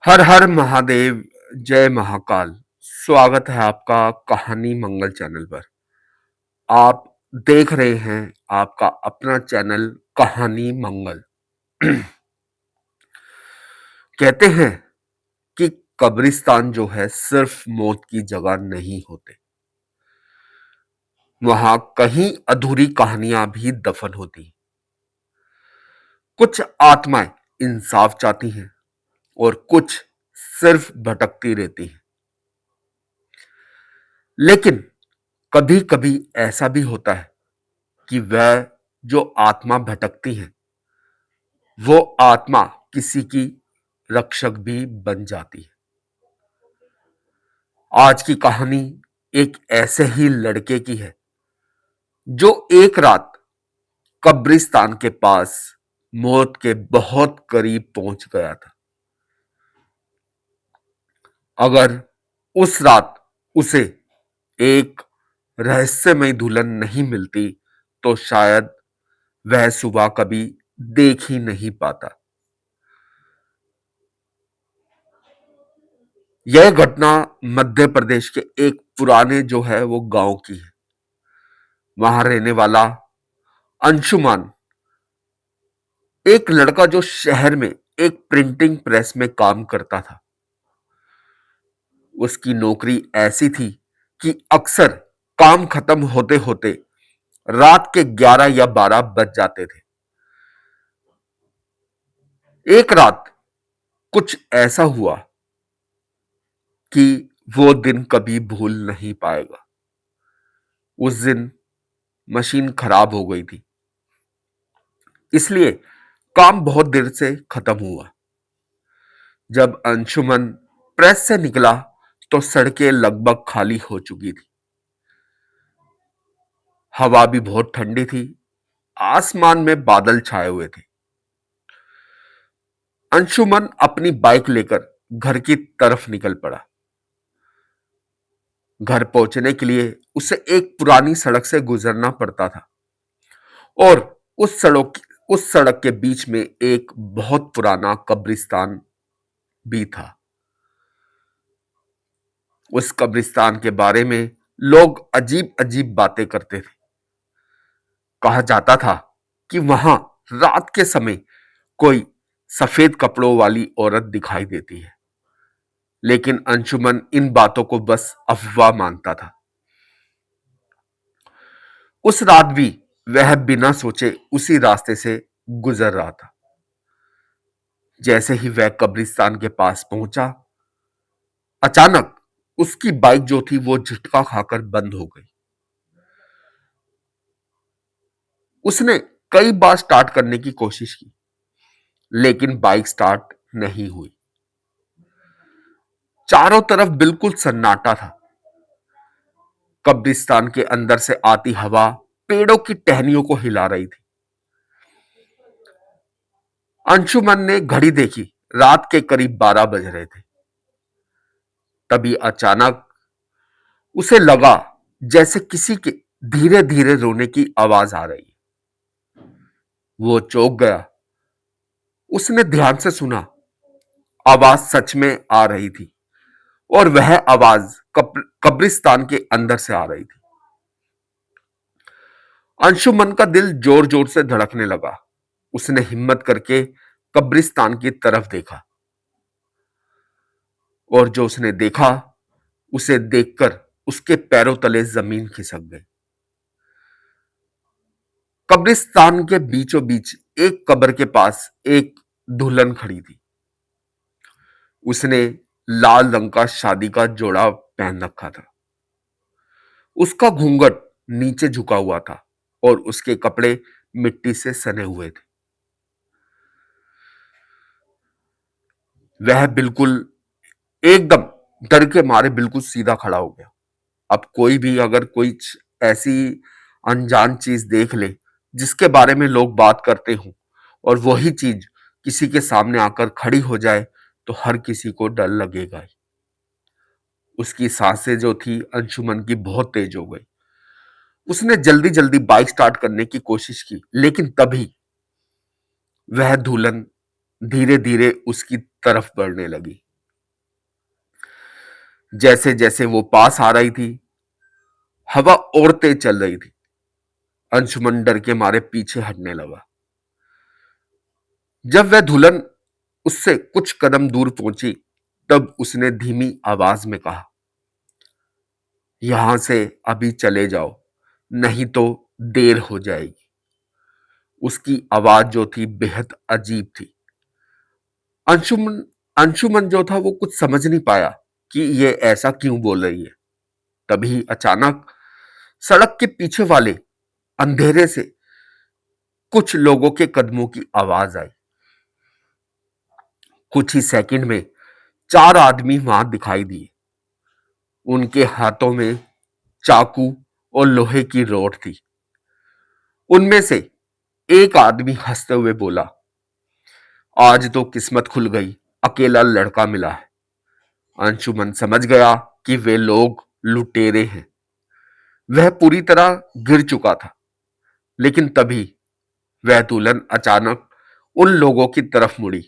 हर हर महादेव। जय महाकाल। स्वागत है आपका कहानी मंगल चैनल पर। आप देख रहे हैं आपका अपना चैनल कहानी मंगल। कहते हैं कि कब्रिस्तान जो है सिर्फ मौत की जगह नहीं होते, वहां कहीं अधूरी कहानियां भी दफन होती हैं। कुछ आत्माएं इंसाफ चाहती हैं और कुछ सिर्फ भटकती रहती हैं। लेकिन कभी कभी ऐसा भी होता है कि वह जो आत्मा भटकती है वो आत्मा किसी की रक्षक भी बन जाती है। आज की कहानी एक ऐसे ही लड़के की है जो एक रात कब्रिस्तान के पास मौत के बहुत करीब पहुंच गया था। अगर उस रात उसे एक रहस्यमय दुल्हन नहीं मिलती तो शायद वह सुबह कभी देख ही नहीं पाता। यह घटना मध्य प्रदेश के एक पुराने जो है वो गांव की है। वहां रहने वाला अंशुमान एक लड़का जो शहर में एक प्रिंटिंग प्रेस में काम करता था। उसकी नौकरी ऐसी थी कि अक्सर काम खत्म होते होते रात के 11 या 12 बज जाते थे। एक रात कुछ ऐसा हुआ कि वो दिन कभी भूल नहीं पाएगा। उस दिन मशीन खराब हो गई थी, इसलिए काम बहुत देर से खत्म हुआ। जब अंशुमन प्रेस से निकला तो सड़कें लगभग खाली हो चुकी थी। हवा भी बहुत ठंडी थी। आसमान में बादल छाए हुए थे। अंशुमन अपनी बाइक लेकर घर की तरफ निकल पड़ा। घर पहुंचने के लिए उसे एक पुरानी सड़क से गुजरना पड़ता था और उस सड़क के बीच में एक बहुत पुराना कब्रिस्तान भी था। उस कब्रिस्तान के बारे में लोग अजीब अजीब बातें करते थे। कहा जाता था कि वहां रात के समय कोई सफेद कपड़ों वाली औरत दिखाई देती है, लेकिन अंशुमन इन बातों को बस अफवाह मानता था। उस रात भी वह बिना सोचे उसी रास्ते से गुजर रहा था। जैसे ही वह कब्रिस्तान के पास पहुंचा, अचानक उसकी बाइक जो थी वो झटका खाकर बंद हो गई। उसने कई बार स्टार्ट करने की कोशिश की, लेकिन बाइक स्टार्ट नहीं हुई। चारों तरफ बिल्कुल सन्नाटा था। कब्रिस्तान के अंदर से आती हवा पेड़ों की टहनियों को हिला रही थी। अंशुमन ने घड़ी देखी। रात के करीब 12 बज रहे थे। तभी अचानक उसे लगा जैसे किसी के धीरे धीरे रोने की आवाज आ रही है। वो चौंक गया। उसने ध्यान से सुना। आवाज सच में आ रही थी और वह आवाज कब्रिस्तान के अंदर से आ रही थी। अंशुमन का दिल जोर जोर से धड़कने लगा। उसने हिम्मत करके कब्रिस्तान की तरफ देखा और जो उसने देखा उसे देखकर उसके पैरों तले जमीन खिसक गई। कब्रिस्तान के बीचों बीच एक कब्र के पास एक दुल्हन खड़ी थी। उसने लाल रंग का शादी का जोड़ा पहन रखा था। उसका घूंघट नीचे झुका हुआ था और उसके कपड़े मिट्टी से सने हुए थे। वह बिल्कुल एकदम डर के मारे बिल्कुल सीधा खड़ा हो गया। अब कोई भी अगर कोई ऐसी अनजान चीज देख ले जिसके बारे में लोग बात करते हों और वही चीज किसी के सामने आकर खड़ी हो जाए तो हर किसी को डर लगेगा ही। उसकी सांसें जो थी अंशुमन की बहुत तेज हो गई। उसने जल्दी जल्दी बाइक स्टार्ट करने की कोशिश की, लेकिन तभी वह दुल्हन धीरे धीरे उसकी तरफ बढ़ने लगी। जैसे जैसे वो पास आ रही थी, हवा और तेज चल रही थी। अंशुमन डर के मारे पीछे हटने लगा। जब वह दुल्हन उससे कुछ कदम दूर पहुंची, तब उसने धीमी आवाज में कहा, यहां से अभी चले जाओ, नहीं तो देर हो जाएगी। उसकी आवाज जो थी बेहद अजीब थी। अंशुमन अंशुमन जो था वो कुछ समझ नहीं पाया कि ये ऐसा क्यों बोल रही है। तभी अचानक सड़क के पीछे वाले अंधेरे से कुछ लोगों के कदमों की आवाज आई। कुछ ही सेकंड में 4 आदमी वहां दिखाई दिए। उनके हाथों में चाकू और लोहे की रॉड थी। उनमें से एक आदमी हंसते हुए बोला, आज तो किस्मत खुल गई, अकेला लड़का मिला है। अंशुमन समझ गया कि वे लोग लुटेरे हैं। वह पूरी तरह गिर चुका था, लेकिन तभी वह दुल्हन अचानक उन लोगों की तरफ मुड़ी।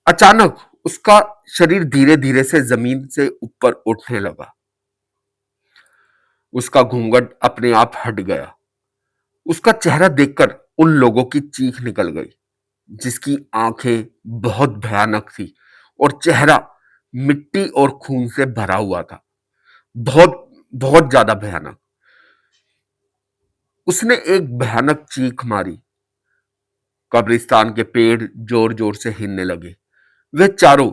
अचानक उसका शरीर धीरे धीरे से जमीन से ऊपर उठने लगा। उसका घूंघट अपने आप हट गया। उसका चेहरा देखकर उन लोगों की चीख निकल गई, जिसकी आंखें बहुत भयानक थी और चेहरा मिट्टी और खून से भरा हुआ था। बहुत बहुत ज्यादा भयानक। उसने एक भयानक चीख मारी। कब्रिस्तान के पेड़ जोर जोर से हिलने लगे। वे चारों,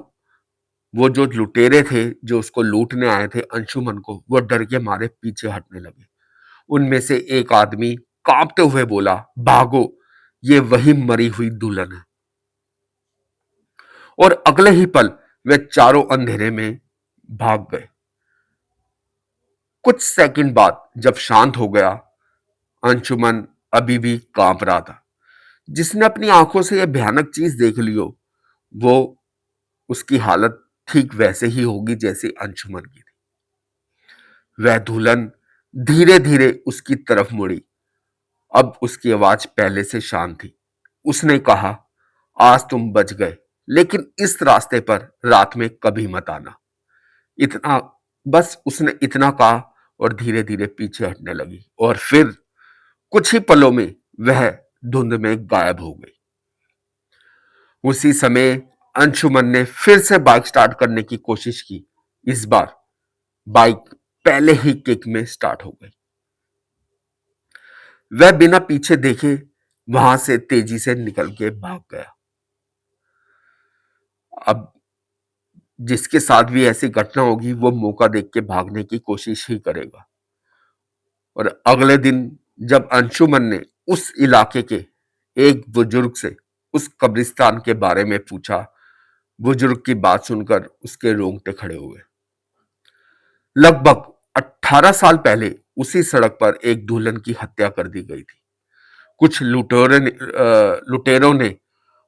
वो जो लुटेरे थे जो उसको लूटने आए थे अंशुमन को, वो डर के मारे पीछे हटने लगे। उनमें से एक आदमी कांपते हुए बोला, भागो, ये वही मरी हुई दुल्हन है। और अगले ही पल वे चारों अंधेरे में भाग गए। कुछ सेकंड बाद जब शांत हो गया, अंशुमन अभी भी कांप रहा था। जिसने अपनी आंखों से यह भयानक चीज देख ली हो, वो उसकी हालत ठीक वैसे ही होगी जैसे अंशुमन की थी। वह दुल्हन धीरे धीरे उसकी तरफ मुड़ी। अब उसकी आवाज पहले से शांत थी। उसने कहा, आज तुम बच गए, लेकिन इस रास्ते पर रात में कभी मत आना। इतना, बस उसने इतना कहा और धीरे धीरे पीछे हटने लगी। और फिर कुछ ही पलों में वह धुंध में गायब हो गई। उसी समय अंशुमन ने फिर से बाइक स्टार्ट करने की कोशिश की। इस बार बाइक पहले ही किक में स्टार्ट हो गई। वह बिना पीछे देखे वहां से तेजी से निकल के भाग गया। अब जिसके साथ भी ऐसी घटना होगी वो मौका देख के भागने की कोशिश ही करेगा। और अगले दिन जब अंशुमन ने उस इलाके के एक बुजुर्ग से उस कब्रिस्तान के बारे में पूछा, बुजुर्ग की बात सुनकर उसके रोंगटे खड़े हुए। लगभग 18 साल पहले उसी सड़क पर एक दुल्हन की हत्या कर दी गई थी। कुछ लुटेरों ने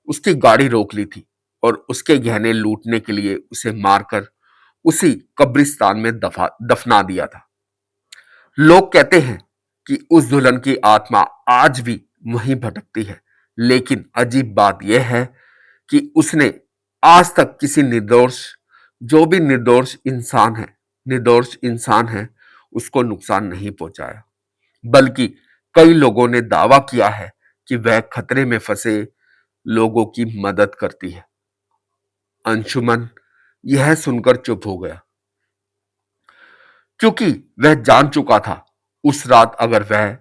उसकी गाड़ी रोक ली थी और उसके गहने लूटने के लिए उसे मारकर उसी कब्रिस्तान में दफना दिया था। लोग कहते हैं कि उस दुल्हन की आत्मा आज भी वहीं भटकती है, लेकिन अजीब बात यह है कि उसने आज तक किसी जो भी निर्दोष इंसान है, उसको नुकसान नहीं पहुंचाया। बल्कि कई लोगों ने दावा किया है कि वह खतरे में फंसे लोगों की मदद करती है। अंशुमन यह सुनकर चुप हो गया, क्योंकि वह जान चुका था उस रात अगर वह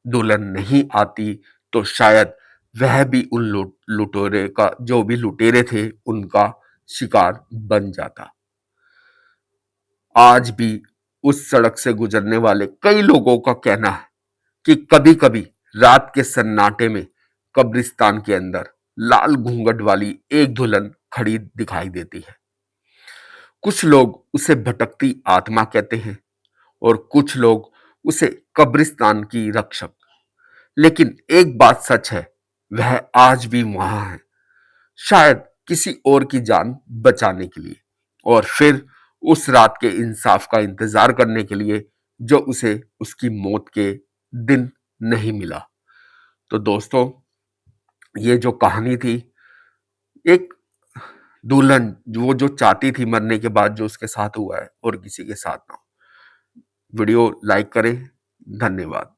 दुल्हन नहीं आती तो शायद वह भी उन लुटेरे का, जो भी लुटेरे थे, उनका शिकार बन जाता। आज भी उस सड़क से गुजरने वाले कई लोगों का कहना है कि कभी-कभी रात के सन्नाटे में कब्रिस्तान के अंदर लाल घूंघट वाली एक दुल्हन खड़ी दिखाई देती है। कुछ लोग उसे भटकती आत्मा कहते हैं और कुछ लोग उसे कब्रिस्तान की रक्षक। लेकिन एक बात सच है, वह आज भी वहां है, शायद किसी और की जान बचाने के लिए, और फिर उस रात के इंसाफ का इंतजार करने के लिए जो उसे उसकी मौत के दिन नहीं मिला। तो दोस्तों, ये जो कहानी थी, एक दुल्हन वो जो चाहती थी मरने के बाद जो उसके साथ हुआ है और किसी के साथ ना हो। वीडियो लाइक करें। धन्यवाद।